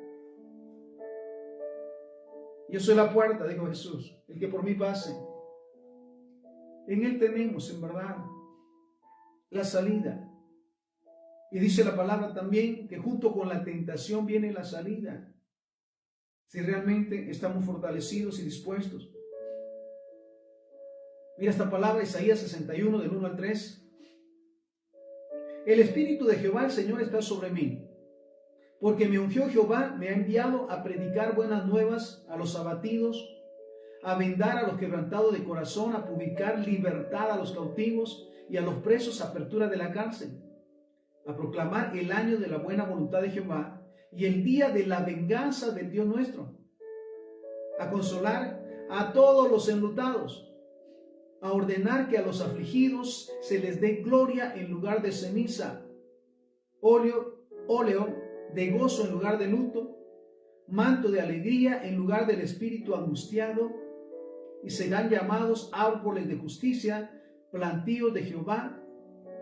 Yo soy la puerta, dijo Jesús, el que por mí pase. En Él tenemos, en verdad, la salida. Y dice la palabra también que junto con la tentación viene la salida, si realmente estamos fortalecidos y dispuestos. Mira esta palabra, Isaías 61, del 1 al 3. El Espíritu de Jehová, el Señor, está sobre mí, porque me ungió Jehová, me ha enviado a predicar buenas nuevas a los abatidos, a vendar a los quebrantados de corazón, a publicar libertad a los cautivos y a los presos apertura de la cárcel, a proclamar el año de la buena voluntad de Jehová y el día de la venganza del Dios nuestro, a consolar a todos los enlutados, a ordenar que a los afligidos se les dé gloria en lugar de ceniza, óleo de gozo en lugar de luto, manto de alegría en lugar del espíritu angustiado, y serán llamados árboles de justicia, plantíos de Jehová,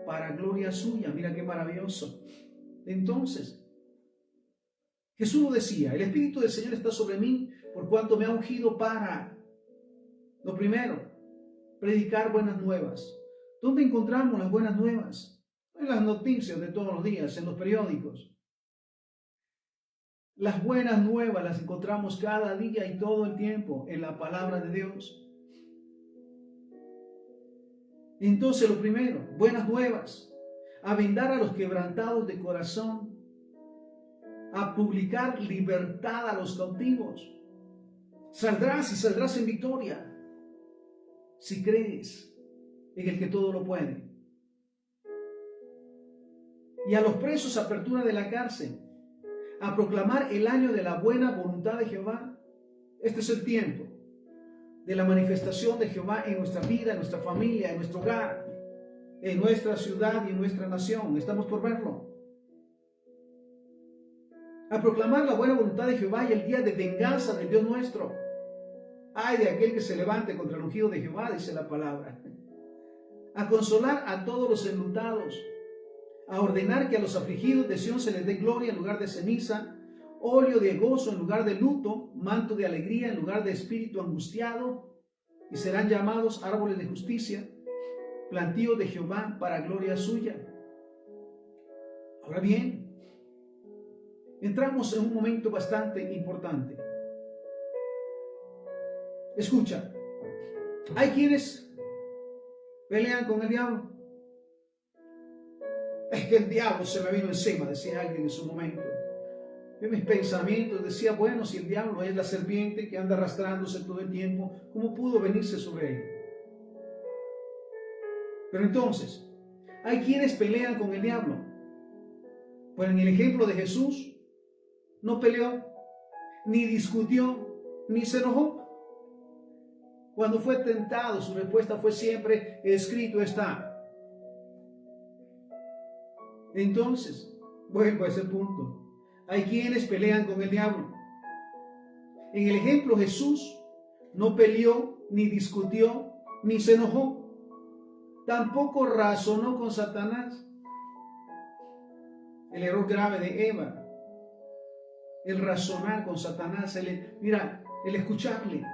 para gloria suya. Mira qué maravilloso. Entonces, Jesús lo decía: el Espíritu del Señor está sobre mí, por cuanto me ha ungido para, lo primero, predicar buenas nuevas. ¿Dónde encontramos las buenas nuevas? En las noticias de todos los días, en los periódicos. Las buenas nuevas las encontramos cada día y todo el tiempo en la palabra de Dios. Entonces, lo primero, buenas nuevas, a vendar a los quebrantados de corazón, a publicar libertad a los cautivos. Saldrás y saldrás en victoria si crees en el que todo lo puede. Y a los presos, apertura de la cárcel, a proclamar el año de la buena voluntad de Jehová. Este es el tiempo de la manifestación de Jehová en nuestra vida, en nuestra familia, en nuestro hogar, en nuestra ciudad y en nuestra nación. Estamos por verlo. A proclamar la buena voluntad de Jehová y el día de venganza del Dios nuestro. Ay de aquel que se levante contra el ungido de Jehová, dice la palabra. A consolar a todos los enlutados, a ordenar que a los afligidos de Sión se les dé gloria en lugar de ceniza, óleo de gozo en lugar de luto, manto de alegría en lugar de espíritu angustiado, y serán llamados árboles de justicia, plantíos de Jehová para gloria suya. Ahora bien, entramos en un momento bastante importante. Escucha, hay quienes pelean con el diablo. Es que el diablo se me vino encima, decía alguien en su momento. En mis pensamientos decía, bueno, si el diablo es la serpiente que anda arrastrándose todo el tiempo, ¿cómo pudo venirse sobre él? Pero entonces, hay quienes pelean con el diablo. Pues en el ejemplo de Jesús, no peleó, ni discutió, ni se enojó. Cuando fue tentado, su respuesta fue siempre: escrito está. Entonces, vuelvo a ese punto. Hay quienes pelean con el diablo. En el ejemplo, Jesús no peleó, ni discutió, ni se enojó. Tampoco razonó con Satanás. El error grave de Eva, el razonar con Satanás, el escucharle.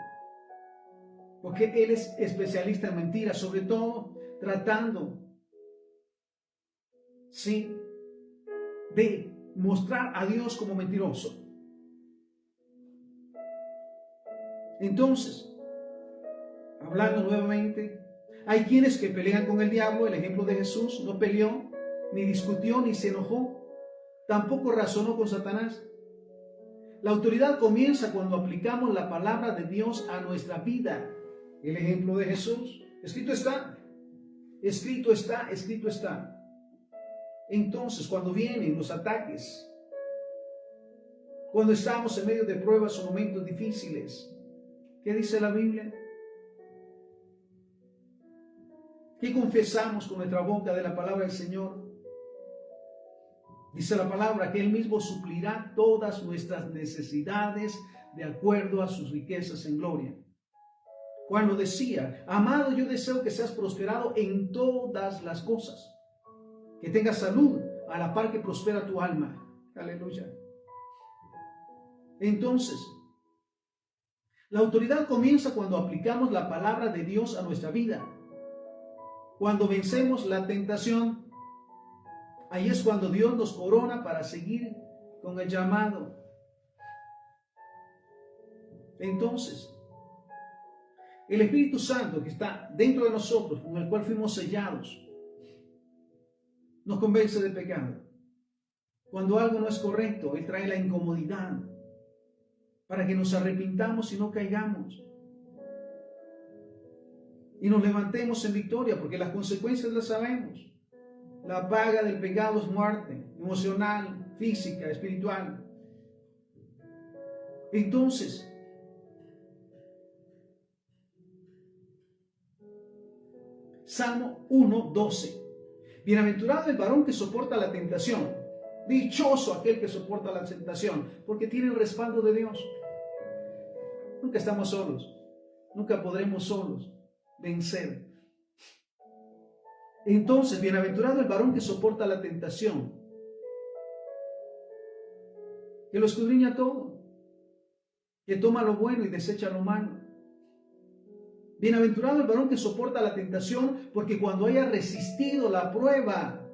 Porque él es especialista en mentiras, sobre todo tratando, sí, de mostrar a Dios como mentiroso. Entonces, hablando nuevamente, hay quienes que pelean con el diablo. El ejemplo de Jesús: no peleó, ni discutió, ni se enojó, tampoco razonó con Satanás. La autoridad comienza cuando aplicamos la palabra de Dios a nuestra vida. El ejemplo de Jesús: escrito está, escrito está, escrito está. Entonces, cuando vienen los ataques, cuando estamos en medio de pruebas o momentos difíciles, ¿qué dice la Biblia? ¿Qué confesamos con nuestra boca de la palabra del Señor? Dice la palabra que Él mismo suplirá todas nuestras necesidades de acuerdo a sus riquezas en gloria. Cuando decía: amado, yo deseo que seas prosperado en todas las cosas, que tengas salud a la par que prospera tu alma. Aleluya. Entonces, la autoridad comienza cuando aplicamos la palabra de Dios a nuestra vida. Cuando vencemos la tentación, ahí es cuando Dios nos corona para seguir con el llamado. Entonces, el Espíritu Santo que está dentro de nosotros, con el cual fuimos sellados, nos convence de pecado. Cuando algo no es correcto, Él trae la incomodidad para que nos arrepintamos y no caigamos. Y nos levantemos en victoria, porque las consecuencias las sabemos. La paga del pecado es muerte, emocional, física, espiritual. Entonces, Salmo 1:12. Bienaventurado el varón que soporta la tentación. Dichoso aquel que soporta la tentación, porque tiene el respaldo de Dios. Nunca estamos solos. Nunca podremos solos vencer. Entonces, bienaventurado el varón que soporta la tentación, que lo escudriña todo, que toma lo bueno y desecha lo malo. Bienaventurado el varón que soporta la tentación, porque cuando haya resistido la prueba,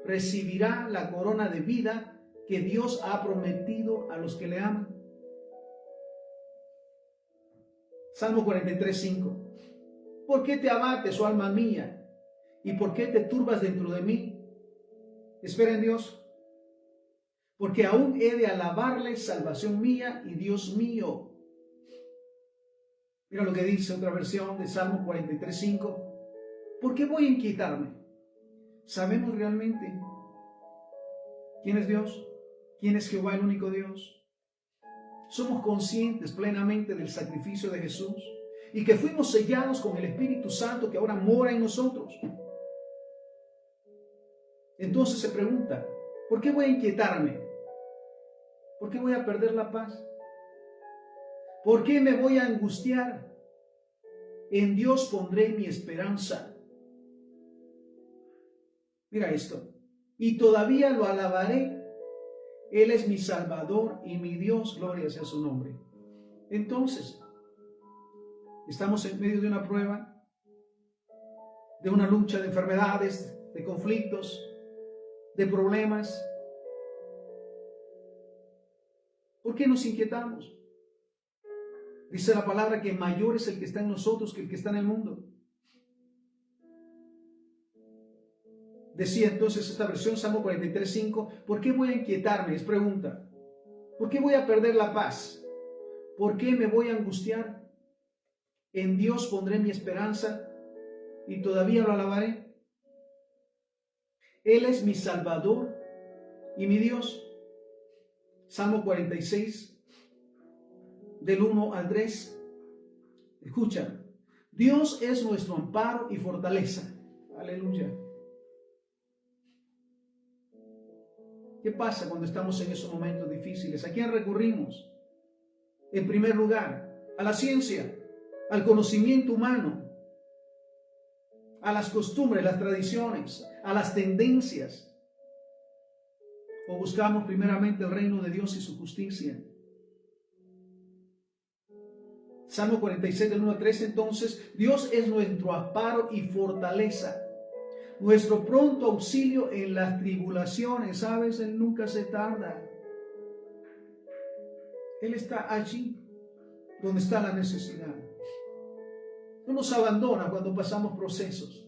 recibirá la corona de vida que Dios ha prometido a los que le aman. Salmo 43:5. ¿Por qué te abates, oh alma mía? ¿Y por qué te turbas dentro de mí? Espera en Dios, porque aún he de alabarle, salvación mía y Dios mío. Mira lo que dice otra versión de Salmo 43:5. ¿Por qué voy a inquietarme? ¿Sabemos realmente quién es Dios? ¿Quién es Jehová, el único Dios? ¿Somos conscientes plenamente del sacrificio de Jesús y que fuimos sellados con el Espíritu Santo que ahora mora en nosotros? Entonces se pregunta, ¿por qué voy a inquietarme? ¿Por qué voy a perder la paz? ¿Por qué me voy a angustiar? En Dios pondré mi esperanza. Mira esto. Y todavía lo alabaré. Él es mi Salvador y mi Dios, gloria sea su nombre. Entonces, estamos en medio de una prueba, de una lucha de enfermedades, de conflictos, de problemas. ¿Por qué nos inquietamos? Dice la palabra que mayor es el que está en nosotros que el que está en el mundo. Decía entonces esta versión, Salmo 43:5, ¿por qué voy a inquietarme? Es pregunta. ¿Por qué voy a perder la paz? ¿Por qué me voy a angustiar? En Dios pondré mi esperanza y todavía lo alabaré. Él es mi Salvador y mi Dios. Salmo 46, del 1 al 3. Escucha, Dios es nuestro amparo y fortaleza. Aleluya. ¿Qué pasa cuando estamos en esos momentos difíciles? ¿A quién recurrimos? En primer lugar, a la ciencia, al conocimiento humano, a las costumbres, las tradiciones, a las tendencias. ¿O buscamos primeramente el reino de Dios y su justicia? Salmo 46, del 1 al 3, entonces, Dios es nuestro amparo y fortaleza, nuestro pronto auxilio en las tribulaciones. ¿Sabes? Él nunca se tarda. Él está allí donde está la necesidad. No nos abandona cuando pasamos procesos.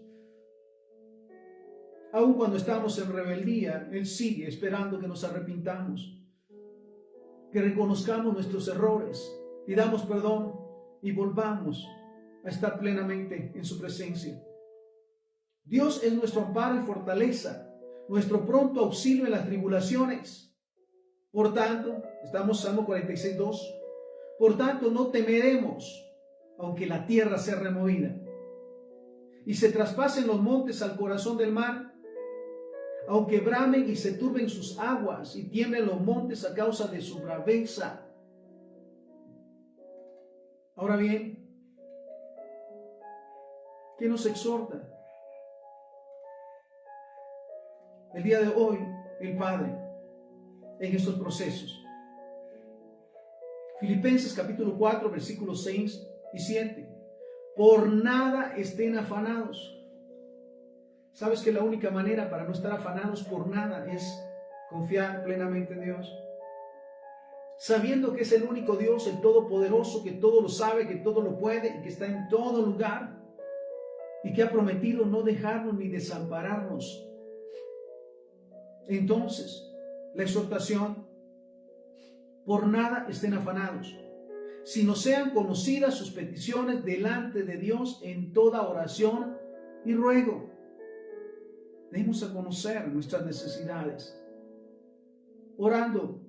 Aun cuando estamos en rebeldía, Él sigue esperando que nos arrepintamos, que reconozcamos nuestros errores, pidamos perdón y volvamos a estar plenamente en su presencia. Dios es nuestro amparo y fortaleza, nuestro pronto auxilio en las tribulaciones. Por tanto, estamos en Salmo 46:2. Por tanto, no temeremos, aunque la tierra sea removida y se traspasen los montes al corazón del mar, aunque bramen y se turben sus aguas y tiemblen los montes a causa de su braveza. Ahora bien, ¿qué nos exhorta? El día de hoy, el Padre, en estos procesos. Filipenses capítulo 4, versículos 6 y 7. Por nada estén afanados. ¿Sabes que la única manera para no estar afanados por nada es confiar plenamente en Dios? Sabiendo que es el único Dios, el Todopoderoso, que todo lo sabe, que todo lo puede y que está en todo lugar y que ha prometido no dejarnos ni desampararnos. Entonces, la exhortación, por nada estén afanados, sino sean conocidas sus peticiones delante de Dios en toda oración y ruego. Demos a conocer nuestras necesidades, orando,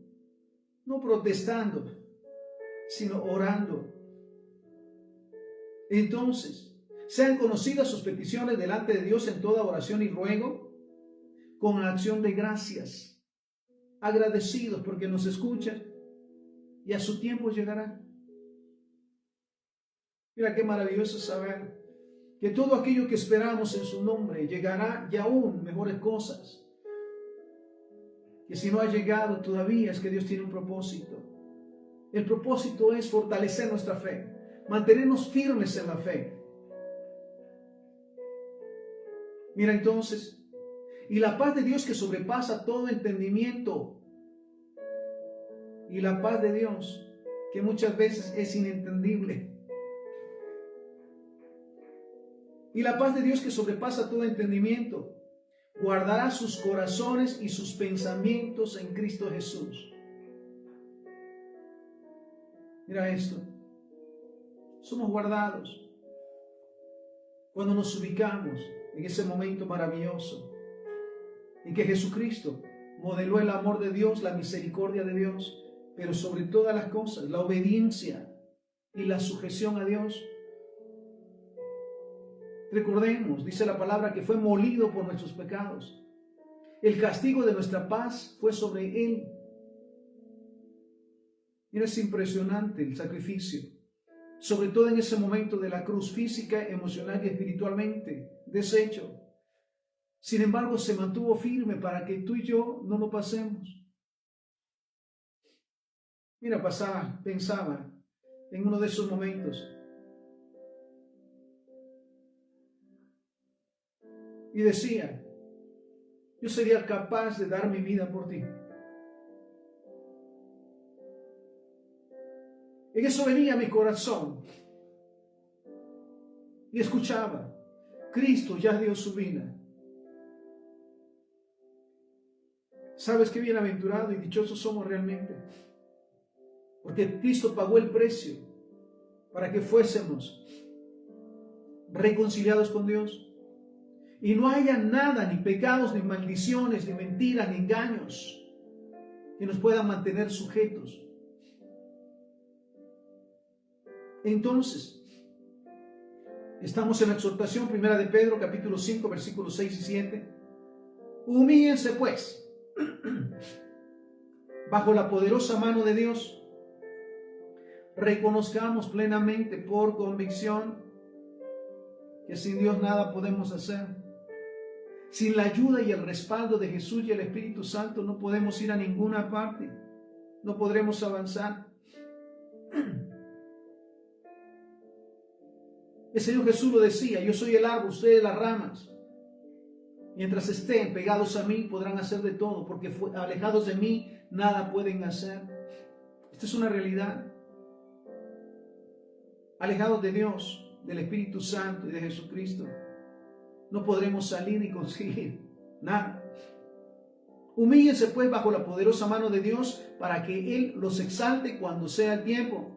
no protestando, sino orando. Entonces, sean conocidas sus peticiones delante de Dios en toda oración y ruego, con acción de gracias, agradecidos porque nos escuchan y a su tiempo llegará. Mira qué maravilloso saber que todo aquello que esperamos en su nombre llegará, y aún mejores cosas. Que si no ha llegado todavía es que Dios tiene un propósito. El propósito es fortalecer nuestra fe, mantenernos firmes en la fe. Mira entonces, y la paz de Dios que sobrepasa todo entendimiento, y la paz de Dios que muchas veces es inentendible, y la paz de Dios que sobrepasa todo entendimiento, guardará sus corazones y sus pensamientos en Cristo Jesús. Mira esto, somos guardados cuando nos ubicamos en ese momento maravilloso en que Jesucristo modeló el amor de Dios, la misericordia de Dios, pero sobre todas las cosas, la obediencia y la sujeción a Dios. Recordemos, dice la palabra, que fue molido por nuestros pecados. El castigo de nuestra paz fue sobre él. Mira, es impresionante el sacrificio, sobre todo en ese momento de la cruz, física, emocional y espiritualmente deshecho. Sin embargo, se mantuvo firme para que tú y yo no lo pasemos. Mira, pensaba en uno de esos momentos y decía, yo sería capaz de dar mi vida por ti. En eso venía mi corazón y escuchaba, Cristo ya dio su vida. ¿Sabes qué bienaventurado y dichosos somos realmente? Porque Cristo pagó el precio para que fuésemos reconciliados con Dios. Y no haya nada, ni pecados, ni maldiciones, ni mentiras, ni engaños que nos puedan mantener sujetos. Entonces, estamos en la exhortación primera de Pedro, capítulo 5, versículos 6 y 7. Humíllense pues, bajo la poderosa mano de Dios. Reconozcamos plenamente por convicción que sin Dios nada podemos hacer. Sin la ayuda y el respaldo de Jesús y el Espíritu Santo no podemos ir a ninguna parte. No podremos avanzar. El Señor Jesús lo decía, yo soy el árbol, ustedes las ramas. Mientras estén pegados a mí podrán hacer de todo, porque alejados de mí nada pueden hacer. Esta es una realidad. Alejados de Dios, del Espíritu Santo y de Jesucristo, no podremos salir ni conseguir nada. Humíllense pues bajo la poderosa mano de Dios para que Él los exalte cuando sea el tiempo.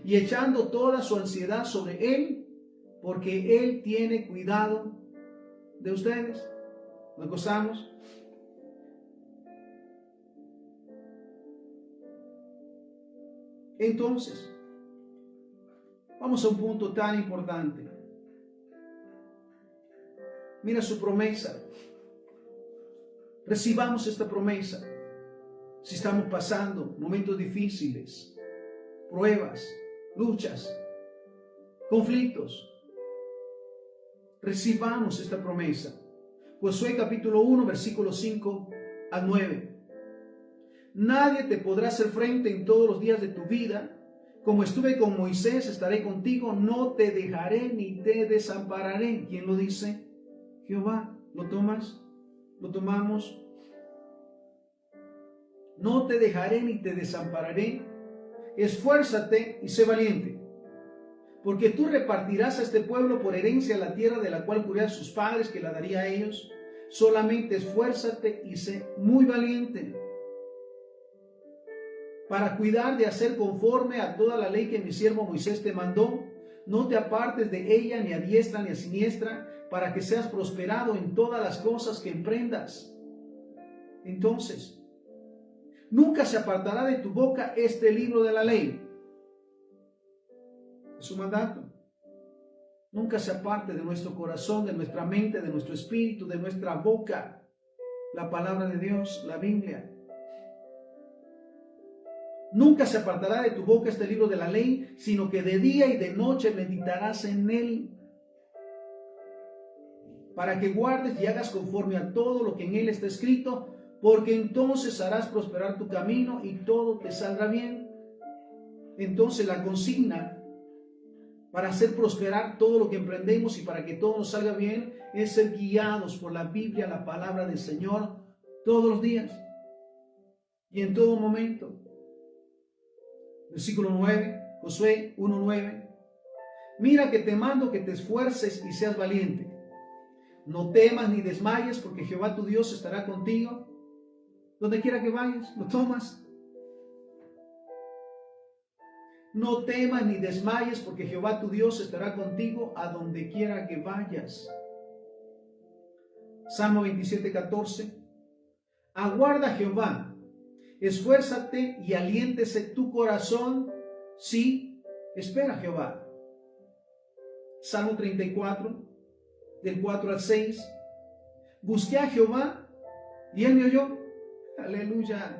Y echando toda su ansiedad sobre Él, porque Él tiene cuidado de ustedes. ¿Nos gozamos? Entonces, vamos a un punto tan importante. Mira su promesa. Recibamos esta promesa. Si estamos pasando momentos difíciles, pruebas, luchas, conflictos, recibamos esta promesa. Josué capítulo 1, versículos 5 al 9. Nadie te podrá hacer frente en todos los días de tu vida. Como estuve con Moisés, estaré contigo, no te dejaré ni te desampararé. ¿Quién lo dice? Jehová. ¿Lo tomas? ¿Lo tomamos? No te dejaré ni te desampararé. Esfuérzate y sé valiente, porque tú repartirás a este pueblo por herencia la tierra de la cual juré a sus padres que la daría a ellos. Solamente esfuérzate y sé muy valiente para cuidar de hacer conforme a toda la ley que mi siervo Moisés te mandó. no te apartes de ella ni a diestra ni a siniestra, para que seas prosperado en todas las cosas que emprendas. Entonces, nunca se apartará de tu boca este libro de la ley. Es un mandato. Nunca se aparte de nuestro corazón, de nuestra mente, de nuestro espíritu, de nuestra boca, la palabra de Dios, la Biblia. Nunca se apartará de tu boca este libro de la ley, sino que de día y de noche meditarás en él, para que guardes y hagas conforme a todo lo que en él está escrito, porque entonces harás prosperar tu camino y todo te saldrá bien. Entonces la consigna para hacer prosperar todo lo que emprendemos y para que todo nos salga bien es ser guiados por la Biblia, la palabra del Señor, todos los días y en todo momento. Versículo 9, Josué 1:9. Mira que te mando que te esfuerces y seas valiente. No temas ni desmayes, porque Jehová tu Dios estará contigo. Donde quiera que vayas, lo tomas. No temas ni desmayes, porque Jehová tu Dios estará contigo a donde quiera que vayas. Salmo 27:14. Aguarda a Jehová, esfuérzate y aliéntese tu corazón. Sí, espera a Jehová. Salmo 34, del 4 al 6. Busqué a Jehová y él me oyó. Aleluya.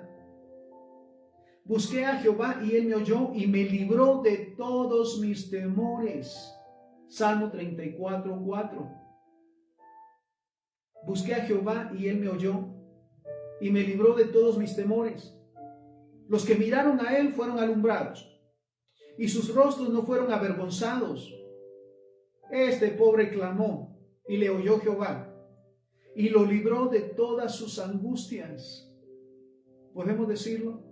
Busqué a Jehová y él me oyó y me libró de todos mis temores. Salmo 34:4. Busqué a Jehová y él me oyó y me libró de todos mis temores. Los que miraron a él fueron alumbrados y sus rostros no fueron avergonzados. Este pobre clamó y le oyó Jehová y lo libró de todas sus angustias. ¿Podemos decirlo?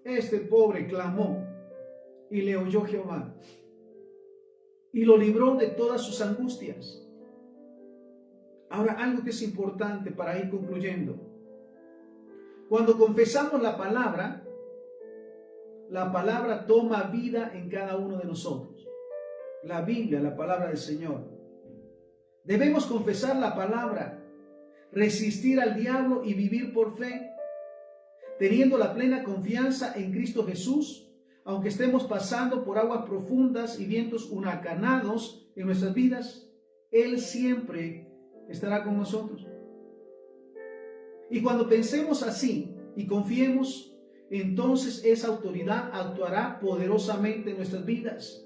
Este pobre clamó y le oyó Jehová y lo libró de todas sus angustias. Ahora, algo que es importante para ir concluyendo. Cuando confesamos la palabra toma vida en cada uno de nosotros. La Biblia, la palabra del Señor. Debemos confesar la palabra, resistir al diablo y vivir por fe, teniendo la plena confianza en Cristo Jesús, aunque estemos pasando por aguas profundas y vientos huracanados en nuestras vidas, Él siempre estará con nosotros. Y cuando pensemos así y confiemos, entonces esa autoridad actuará poderosamente en nuestras vidas.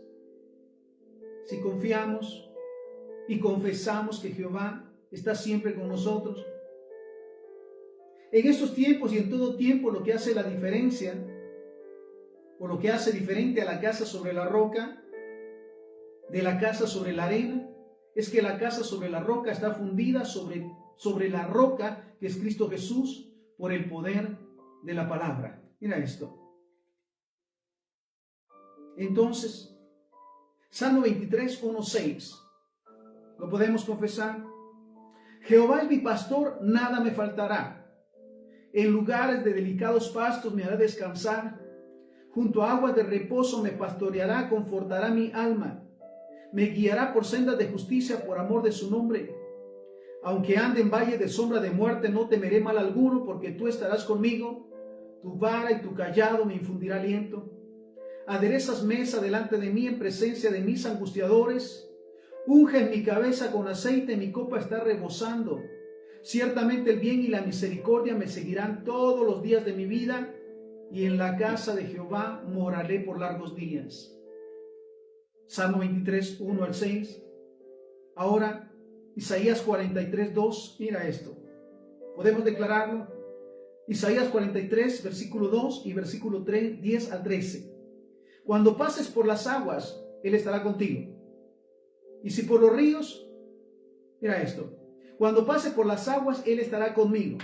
Si confiamos y confesamos que Jehová está siempre con nosotros. En estos tiempos y en todo tiempo, lo que hace la diferencia, o lo que hace diferente a la casa sobre la roca, de la casa sobre la arena, es que la casa sobre la roca está fundida sobre la roca que es Cristo Jesús, por el poder de la palabra. Mira esto. Entonces, Salmo 23, 1, 6. ¿Lo podemos confesar? Jehová es mi pastor, nada me faltará. En lugares de delicados pastos me hará descansar. Junto a aguas de reposo me pastoreará, confortará mi alma. Me guiará por sendas de justicia por amor de su nombre. Aunque ande en valle de sombra de muerte, no temeré mal alguno, porque tú estarás conmigo. Tu vara y tu cayado me infundirá aliento. Aderezas mesa delante de mí en presencia de mis angustiadores. Unge mi cabeza con aceite, mi copa está rebosando. Ciertamente el bien y la misericordia me seguirán todos los días de mi vida, y en la casa de Jehová moraré por largos días. Salmo 23, 1 al 6. Ahora, Isaías 43, 2. Mira esto. ¿Podemos declararlo? Isaías 43, versículo 2 y versículo 3, 10 al 13. Cuando pases por las aguas, Él estará contigo. Y si por los ríos, mira esto. Cuando pase por las aguas, Él estará conmigo.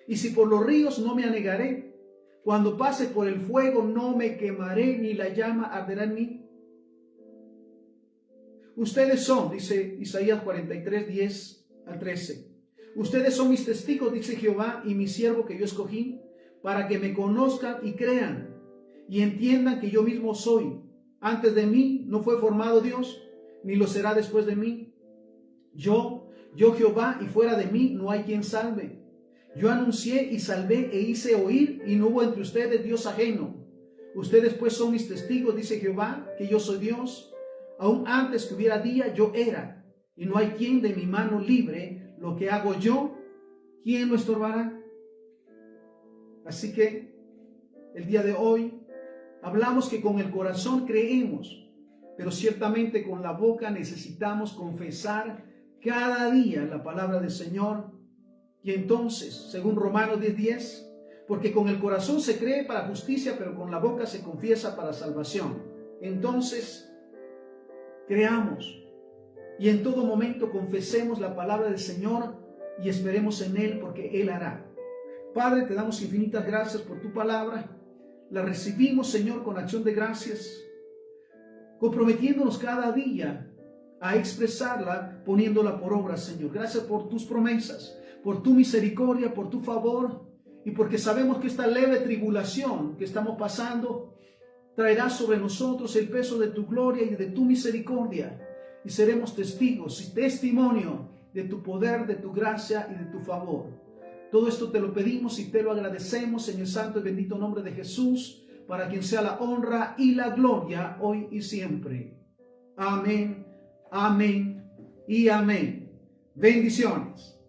Y si por los ríos, no me anegaré. Cuando pase por el fuego, no me quemaré, ni la llama arderá en mí. Ustedes son, dice Isaías 43, 10 al 13. Ustedes son mis testigos, dice Jehová, y mi siervo que yo escogí, para que me conozcan y crean, y entiendan que yo mismo soy. Antes de mí no fue formado Dios, ni lo será después de mí. Yo Jehová, y fuera de mí no hay quien salve. Yo anuncié y salvé e hice oír, y no hubo entre ustedes Dios ajeno. Ustedes pues son mis testigos, dice Jehová, que yo soy Dios. Aún antes que hubiera día, yo era, y no hay quien de mi mano libre. Lo que hago yo, ¿quién lo estorbará? Así que el día de hoy hablamos que con el corazón creemos, pero ciertamente con la boca necesitamos confesar cada día la palabra del Señor. Y entonces, según Romanos 10:10, porque con el corazón se cree para justicia, pero con la boca se confiesa para salvación. Entonces, creamos y en todo momento confesemos la palabra del Señor y esperemos en Él, porque Él hará. Padre, te damos infinitas gracias por tu palabra. La recibimos, Señor, con acción de gracias, comprometiéndonos cada día a expresarla, poniéndola por obra, Señor. Gracias por tus promesas, por tu misericordia, por tu favor, y porque sabemos que esta leve tribulación que estamos pasando traerá sobre nosotros el peso de tu gloria y de tu misericordia, y seremos testigos y testimonio de tu poder, de tu gracia y de tu favor. Todo esto te lo pedimos y te lo agradecemos en el santo y bendito nombre de Jesús, para quien sea la honra y la gloria hoy y siempre. Amén, amén y amén. Bendiciones.